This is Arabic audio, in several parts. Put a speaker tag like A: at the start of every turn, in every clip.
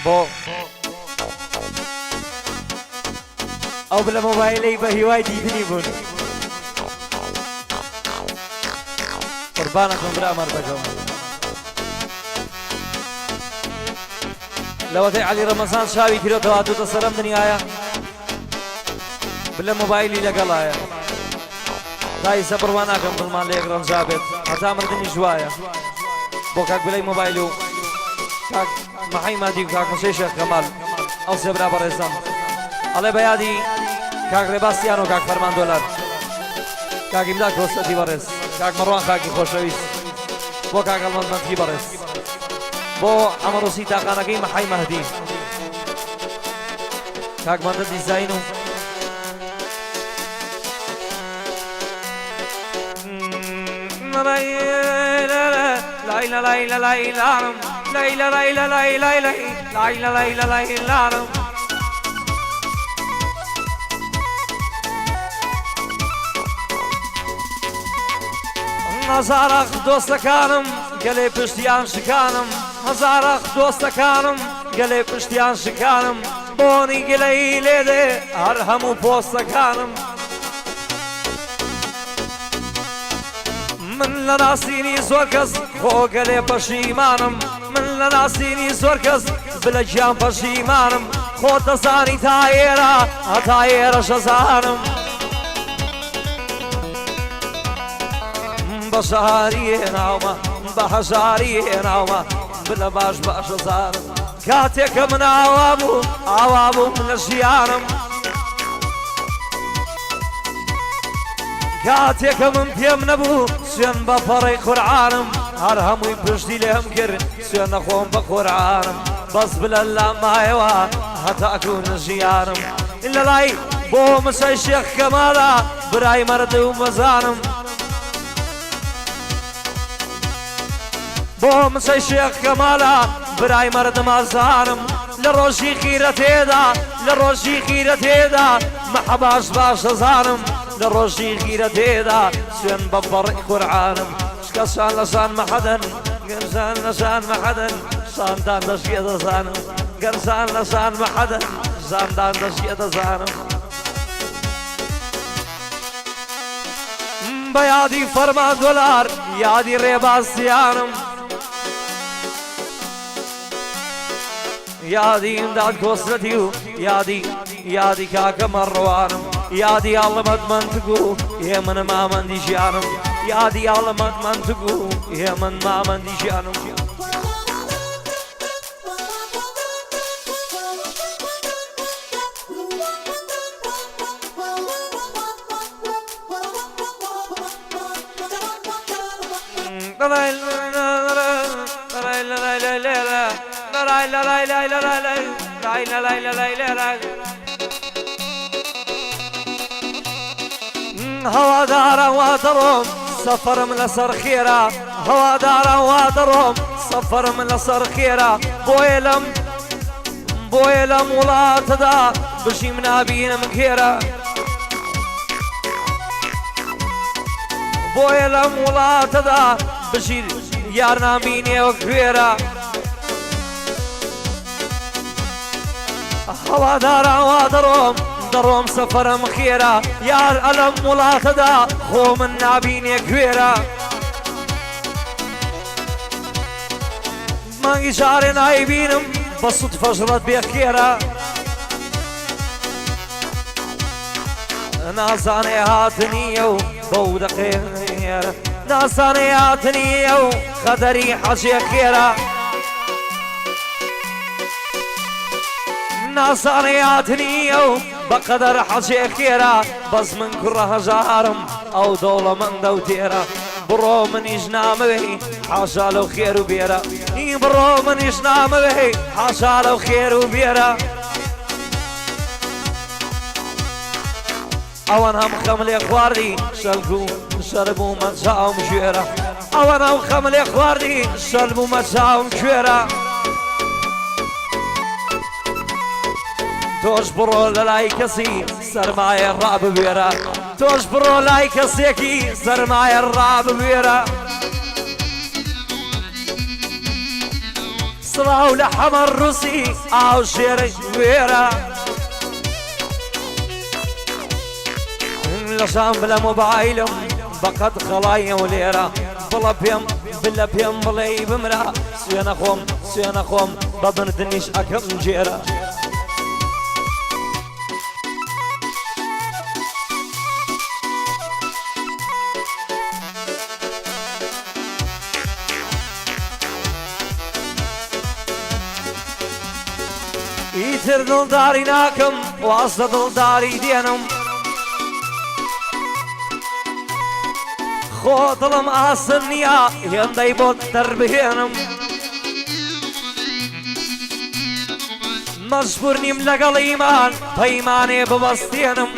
A: بو او بلا موبايلي بهواي ديدني بون قربانكم برا مرتكم لوتي علي رمضان شاوي كيلو تواتو تسرم دنيايا بلا موبايلي لقلايا داي سبرواناكم بالمان ليك رمزابت حتى مردني جوايا بوكاك بلاي موبايلو كاك محي مادي وكاك مشيشة كمال او سبرا برزم علي بيادي كاك ريباستيانو كاك فرمان دولار كاك امداك وستي برز كاك مروان خاكي خوشويس بو كاك المنطقي برز بو عمرو سيتا قانقي محي مهدي كاك مندد ديزاينو لا لا لا لا لا لا لا لا لا لا لا لا لا لا لا هزارق دۆستەکانم گەلێ پشتیان شکانم هزارق دۆستەکانم گەلێ پشتیان شکانم بۆنی گلەی لێدێ هەر هەموو پۆستەکانم من لە ناسینی زۆر کەس خۆ گەلێ پەشیمانم من لە ناسینی زۆر کەس بلە گیان پەشیمانم خۆ دەزانی تا ئێرە هەتا ئێرە شەزانم بەشاری ناومە بە هەژاری ناومە بلە باش باشە زارم کاتێککە من ئاوا بوو من لە ژیانم کاتێککە من پێم نەبوو سوێن بە پەڕی قورعانم هەر هەمووی پشتی لێم کرد سوێن نەخۆم بە قورعانم بەس بلە لامایەوە هەتاکو لە ژیانم لە لای بۆ مسەی شێخ کەماڵە برای مەرد و مەزانم بۆ مسەی شێخ کەماڵە برای مەردم ئازانم لە ڕۆژی خیرە تێدا لە ڕۆژی خیرە تێدا مەحەباش باشە زانم لە ڕۆژی خیرە تێدا سوێن بە بەڕی قورعانم شکەسان لەشان مەحەدەن گەرزان لەشان مەحەدەن شاندان دەشیە دەزانم گەرزان لەشان مەحەدەن شاندان دەشیە دەزانم بە یادی فەرمان دۆلار یادی ڕێبازیانم یادی ئیمداد کۆسرەتی و یادی کاکە مەڕوانم یادی ئاڵەمەد منتگ و هێمن مامەندی ژیانم یادی ئاڵەمەد منتگ و هێمن مامەندی ژیانم هەوادارە وا دەڕۆم سەفەرم لەسەر خێرا هەوادارە وا دەڕۆم سەفەرم لەسەر خێرا بۆیە لەم وڵاتەدا بژیم نابینم خێرا بۆیە لەم وڵاتەدا بژیر یار نامینێوە کوێرە هەوادارە وا دەڕۆم سەفەرم خێرا یار ئەلەم وڵاتەدا خۆ من نابینێ کوێرە مانگی جارێ نایبینم بە سوودفە ژڕەت بێ خێرا نازانێ هاتنیە و بەو دەقێنێرە نازانێ هاتنیە و خەدەری حەجێ خێرا نازانێ هاتنیە و بەقەدەر حەجێ خێرا بەس من کوڕە هەژارم ئەو دەوڵەمەندە و تێرە بڕۆ منیش نامەوێ حاشا لەو خێر و بێرە بڕۆ منیش نامەوێ حاشا لەو خێر و بێرە ئەوەن هەم خەم لێ خواردی شەلگ و شەرب و مەجاوم کوێرە ئەوەن هەم خەم لێ خواردی شەلب و مەجاوم کوێرە تۆش بڕۆ لە لای کەسی سەرمایە ڕاببوێرە تۆش بڕۆ لای کەسێکی سەرمایە ڕاببوێرە سڵاو لە حەمە ڕووسی ئاو شێرەی وێرە لە شام بلە مۆبایلم بەقەت خەڵایە و لێرە بڵە پێم بلە پێم بڵێ بمرە سوێنە خۆم بە بردنیش ئەکەم جێرە ئیتر دڵداری ناکەم واستە دڵداری دێنم خۆ دڵم ئاسن نییە هێندەی بۆ دەربهێنم مەجبور نیم لەگەڵ ئیمان پەیمانێ ببەستێنم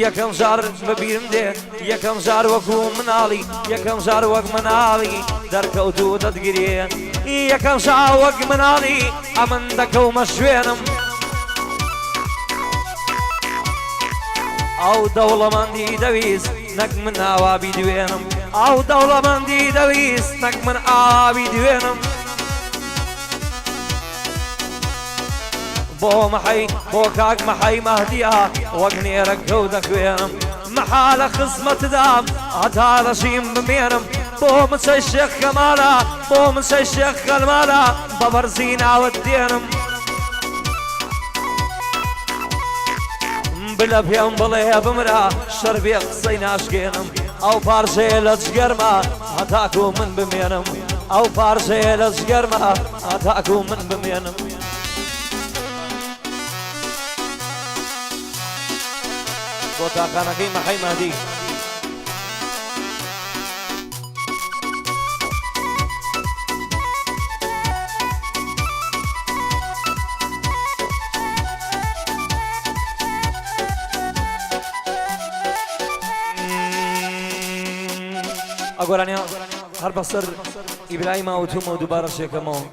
A: یەکەم جار بەبیرم دێ یەکەم جار وەکو مناڵی یەکەم جار وەک مناڵی دەرکەوتوو دەتگرێ یەکەم جار وەک مناڵی ئەمن دەکەومە شوێنم ئەو دەوڵەمەندی دەویست نەک من ئاوابی دوێنم ئەو دەوڵەمەندی دەویست نەک من ئاوی دوێنم بۆ مەحەی بۆ کاک مەحەی مەهدیە وەک نێرەکەو دەخوێنم مەحالە خزمەتدام هەتا دەژیم بمێنم بۆ مچەی شێخ کەمالە بۆ مچەی شێخ کەلمالە بە بەرزی ناوت دێنم بلە پێم بڵێ بمرە شەربێ قسەی ناشکێنم ئەو پارچەیە لە جگەرمە هەتاکو من بمێنم ئەو پارچەیە لە جگەرمە هەتاکو من بمێنم بۆ تاقانەکەی مەحەی مەهدی ئەگۆرانیا هەر بەسەر ئیبراهیمە وتومە و دووبارە شێکەمەوە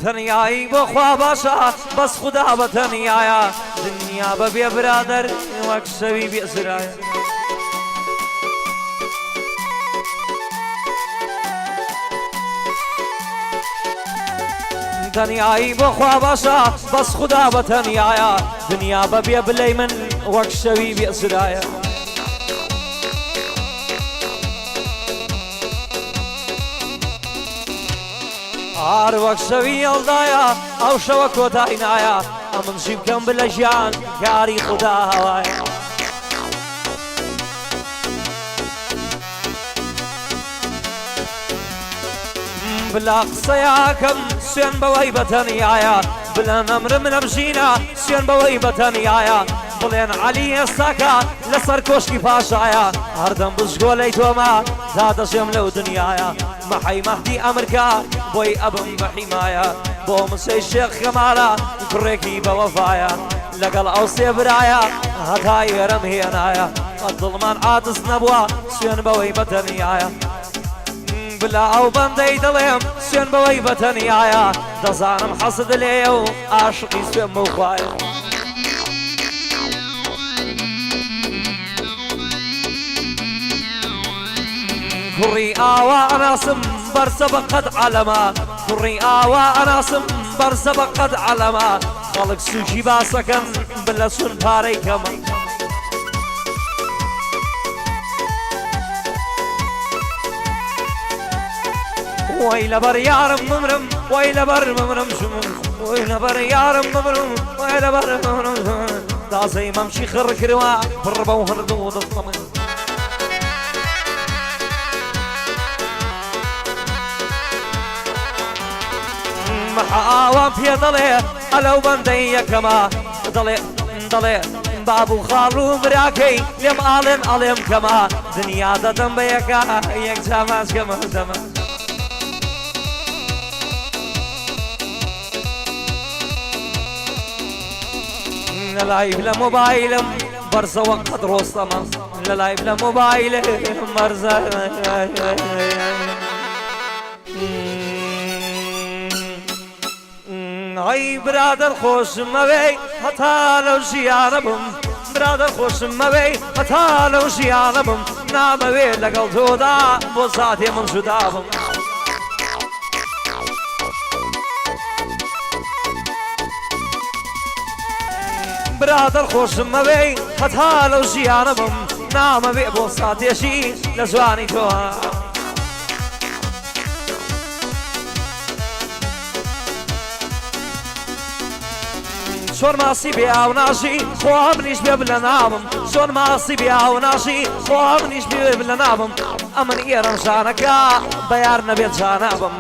A: تەنیایی بۆ خوا باشە بەس خودا بە تەنیایە دنیا بە بێ برادەر وەک شەوی بێزرایە تەنیایی بۆ خوا باشە بەس خودا بە تەنیایە دنیا بە بێ بلەی من وەک شەوی بێزرایە هەر وەک شەوی هەڵدایە ئەو شەوە کۆتای نایە ئەمن ژی بکەم بلە ژیان یاری خودا هەوایە بلا قسەیاکەم سوێن بەوەی بەتەنیایە بلە نەمرم نەبژینە سوێن بەوەی بەتەنیایە بڵێن عەلی ئێستاکە لەسەر کۆشکی پاشایە هەردەم بزگۆلەی تۆمە تا دەژێم لەو دنیایە مەحەی مەهدی ئەمرکە بۆی ئەبم بە حیمایە بۆ مسەی شێخ کەمالە کوڕێکی بەوەفایە لەگەڵ ئەو سێ برایە هەتا ئێرەم هێنایە دڵمان عاتز نەبووە سوێن بەوەی بەتەنیایە بلا ئەو بەندەی دڵێم سوێن بەوەی بەتەنیایە دەزانم حەسد لێیە و عاشقی سوێن بەو خوایە کوڕی ئاوا ئەناسم بەرزە بە قەد عەلەمە کوڕی ئاوا ئەناسم بەرزە بە قەد عەلەمە خەڵک سووکی باسەکەن بلە سون پارەی کەمە وای لەبەر یارم بمرم وای لەبەر بمرم شمم وای لەبەر یارم بمرم وای لەبەر بمرم تازەی مەمشی خڕ کردوە پڕ بەو هەردوو دڵمە ئاوام پێ دەڵێ ئەلەو بەندەی یەکەمە دەڵێ باب و خاڵ و براکەی لێم ئاڵێن ئەڵێم کەمە دنیا دەدەم بە یەکە یەک جاماز کەمە دەمە لە لایف لە مۆبایلم بەرزەوە قەد ڕۆستەمە لە لایف لە مۆبایلم مەرزە ئەی برادەر خۆشمەوەی هەتا لەو ژیانە بم برادر خۆشم مەوەی هەتا لەو ژیانە بم نامەوێت لەگەڵ تۆدا بۆ ساتێ من جودا بم برادر خۆشم مەوەی هەتا لەو ژیانە بم نامەوێ بۆ ساتێشی لە جوانی تۆ چۆن ماسی بێ ئاو ناشی خۆ منیش بێ لە ناوم چۆن ماسی بێ ئاو ناشی خۆ منیش بێ لە ناوم ئەمن ئێرەم ژانەکە بە یار نەبێت جانە بم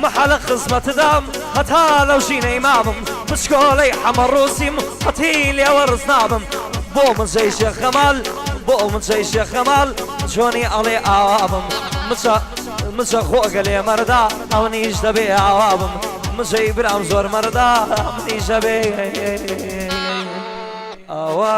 A: محل خزمەتدام هەتا لەو ژینەی مابم بچکۆڵەی حەمە ڕووسیم هەتی لێوە ڕز نابم بۆ من جەی شێخ کەمال بۆ من جەی شێخ کەمال جۆنی ئەڵێ ئاوابم مچە خۆگە لێ مەردا ئەو نیش دەبێ ئاوابم مچەی برام زۆر مەردا منیش دەبێ ئاوا